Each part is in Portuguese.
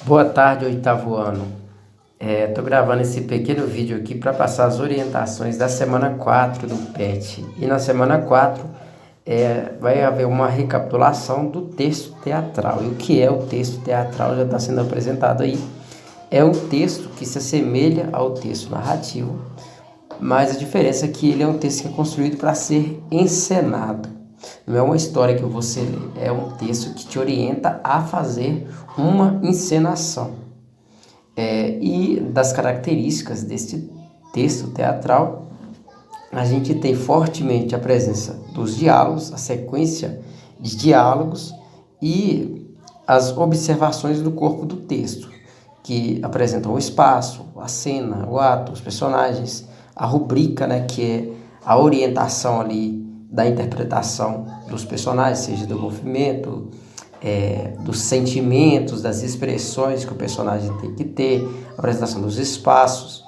Boa tarde, oitavo ano. Estou gravando esse pequeno vídeo aqui para passar as orientações da semana 4 do PET. E na semana 4 vai haver uma recapitulação do texto teatral. E o que é o texto teatral já está sendo apresentado aí. É um texto que se assemelha ao texto narrativo, mas a diferença é que ele é um texto que é construído para ser encenado. Não é uma história que você lê, é um texto que te orienta a fazer uma encenação. E das características deste texto teatral, a gente tem fortemente a presença dos diálogos, a sequência de diálogos e as observações do corpo do texto, que apresentam o espaço, a cena, o ato, os personagens, a rubrica, né, que é a orientação ali da interpretação dos personagens, seja do movimento, dos sentimentos, das expressões que o personagem tem que ter, a apresentação dos espaços.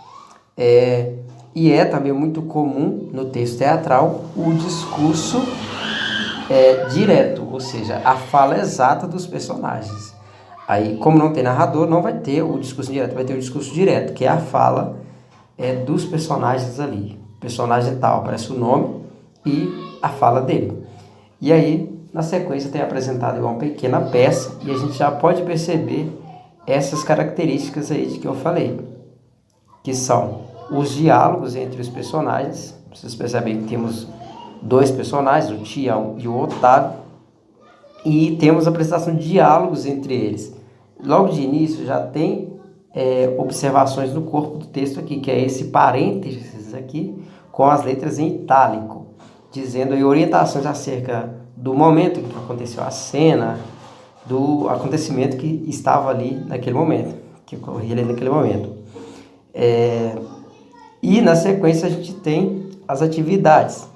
E é também muito comum no texto teatral o discurso direto, ou seja, a fala exata dos personagens. Aí, como não tem narrador, não vai ter o discurso direto, vai ter o discurso direto, que é a fala dos personagens ali. Personagem tal, aparece o nome e a fala dele. E aí, na sequência, tem apresentado uma pequena peça e a gente já pode perceber essas características aí de que eu falei, que são os diálogos entre os personagens. Vocês percebem que temos dois personagens, o Tião e o Otávio, e temos a apresentação de diálogos entre eles. Logo de início já tem observações no corpo do texto aqui, que é esse parênteses aqui com as letras em itálico, dizendo aí orientações acerca do momento em que aconteceu a cena, do acontecimento que estava ali naquele momento, que ocorria ali naquele momento. E na sequência a gente tem as atividades.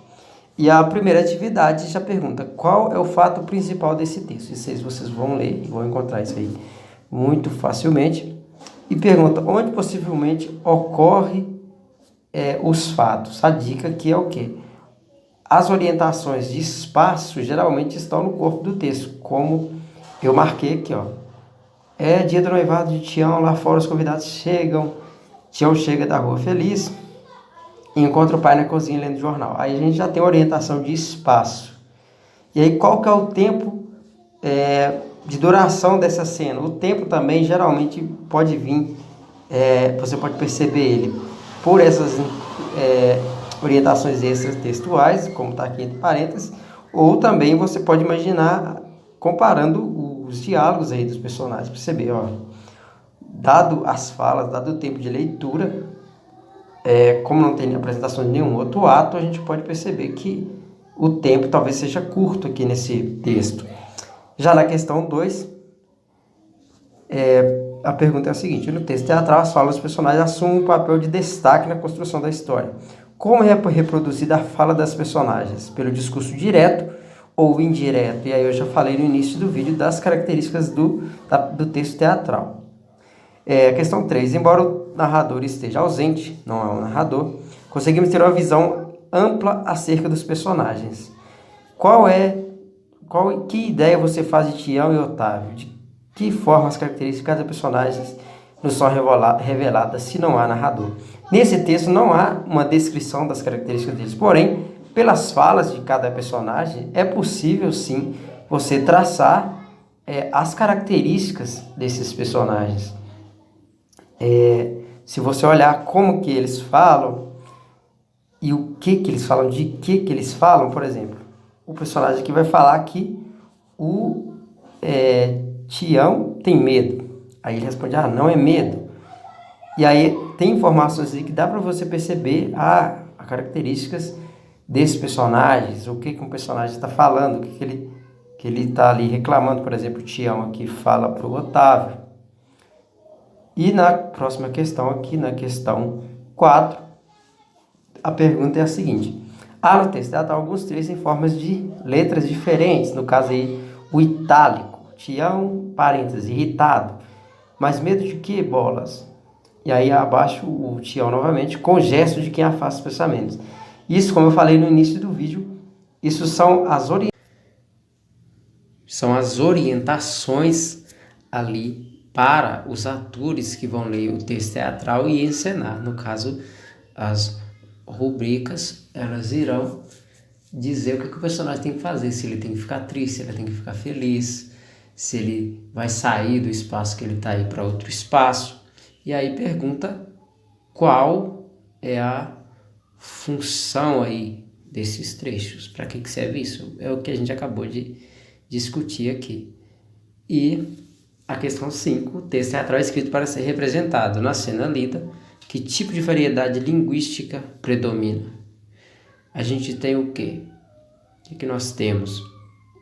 E a primeira atividade já pergunta qual é o fato principal desse texto. Isso aí vocês vão ler e vão encontrar isso aí muito facilmente. E pergunta onde possivelmente ocorre os fatos. A dica aqui é o quê? As orientações de espaço geralmente estão no corpo do texto, como eu marquei aqui, ó. É dia do noivado de Tião, lá fora os convidados chegam, Tião chega da rua feliz e encontra o pai na cozinha lendo jornal. Aí a gente já tem orientação de espaço. E aí qual que é o tempo de duração dessa cena? O tempo também geralmente pode vir, você pode perceber ele por essas orientações extras textuais, como está aqui entre parênteses, ou também você pode imaginar comparando os diálogos aí dos personagens, perceber, ó, dado as falas, dado o tempo de leitura, como não tem apresentação de nenhum outro ato, a gente pode perceber que o tempo talvez seja curto aqui nesse texto. Já na questão 2, a pergunta é a seguinte: no texto teatral, as falas dos personagens assumem um papel de destaque na construção da história. Como é reproduzida a fala das personagens? Pelo discurso direto ou indireto? E aí eu já falei no início do vídeo das características do texto teatral. Questão 3. Embora o narrador esteja ausente, não é um narrador, conseguimos ter uma visão ampla acerca dos personagens. Que ideia você faz de Tião e Otávio? De que forma as características de cada personagem nos são reveladas se não há narrador? Nesse texto não há uma descrição das características deles, porém, pelas falas de cada personagem, é possível sim você traçar as características desses personagens. Se você olhar como que eles falam e o que eles falam, de que eles falam, por exemplo, o personagem aqui vai falar que o Tião tem medo. Aí ele responde, não é medo. E aí tem informações aí que dá para você perceber as características desses personagens, o que um personagem está falando, o que ele está ali reclamando. Por exemplo, o Tião aqui fala para o Otávio. E na próxima questão aqui, na questão 4, a pergunta é a seguinte: no texto teatral alguns trechos em formas de letras diferentes, no caso aí o itálico, Tião, parênteses, irritado. Mas medo de que, bolas? E aí abaixo o Tião novamente, com gesto de quem afasta os pensamentos. Isso, como eu falei no início do vídeo, isso são as orientações ali para os atores que vão ler o texto teatral e encenar. No caso, as rubricas, elas irão dizer o que o personagem tem que fazer, se ele tem que ficar triste, se ele tem que ficar feliz, se ele vai sair do espaço que ele está aí para outro espaço. E aí pergunta qual é a função aí desses trechos, para que serve isso? É o que a gente acabou de discutir aqui. E a questão 5, o texto teatral é escrito para ser representado na cena lida. Que tipo de variedade linguística predomina? A gente tem o quê? O que nós temos?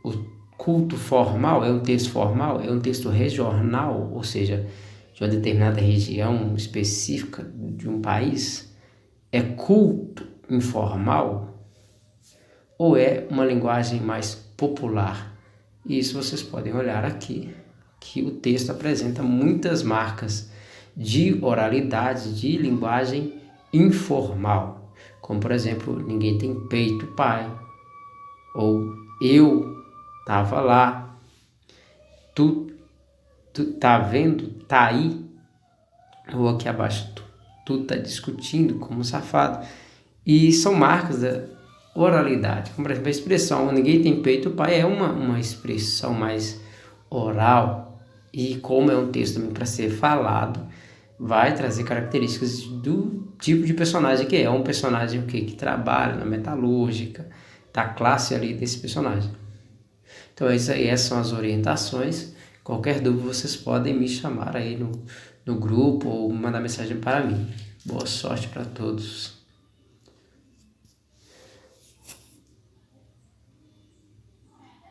O culto formal é um texto formal, é um texto regional, ou seja, de uma determinada região específica de um país. É culto informal ou é uma linguagem mais popular? Isso vocês podem olhar aqui, que o texto apresenta muitas marcas de oralidade, de linguagem informal, como por exemplo, ninguém tem peito, pai, ou eu tava lá, tu tá vendo, tá aí, ou aqui abaixo, tu tá discutindo como safado. E são marcas da oralidade, como por exemplo a expressão ninguém tem peito, pai é uma expressão mais oral, e como é um texto também para ser falado, vai trazer características do tipo de personagem que é. Um personagem que trabalha na metalúrgica, da classe ali desse personagem. Então essas são as orientações. Qualquer dúvida vocês podem me chamar aí no grupo ou mandar mensagem para mim. Boa sorte para todos.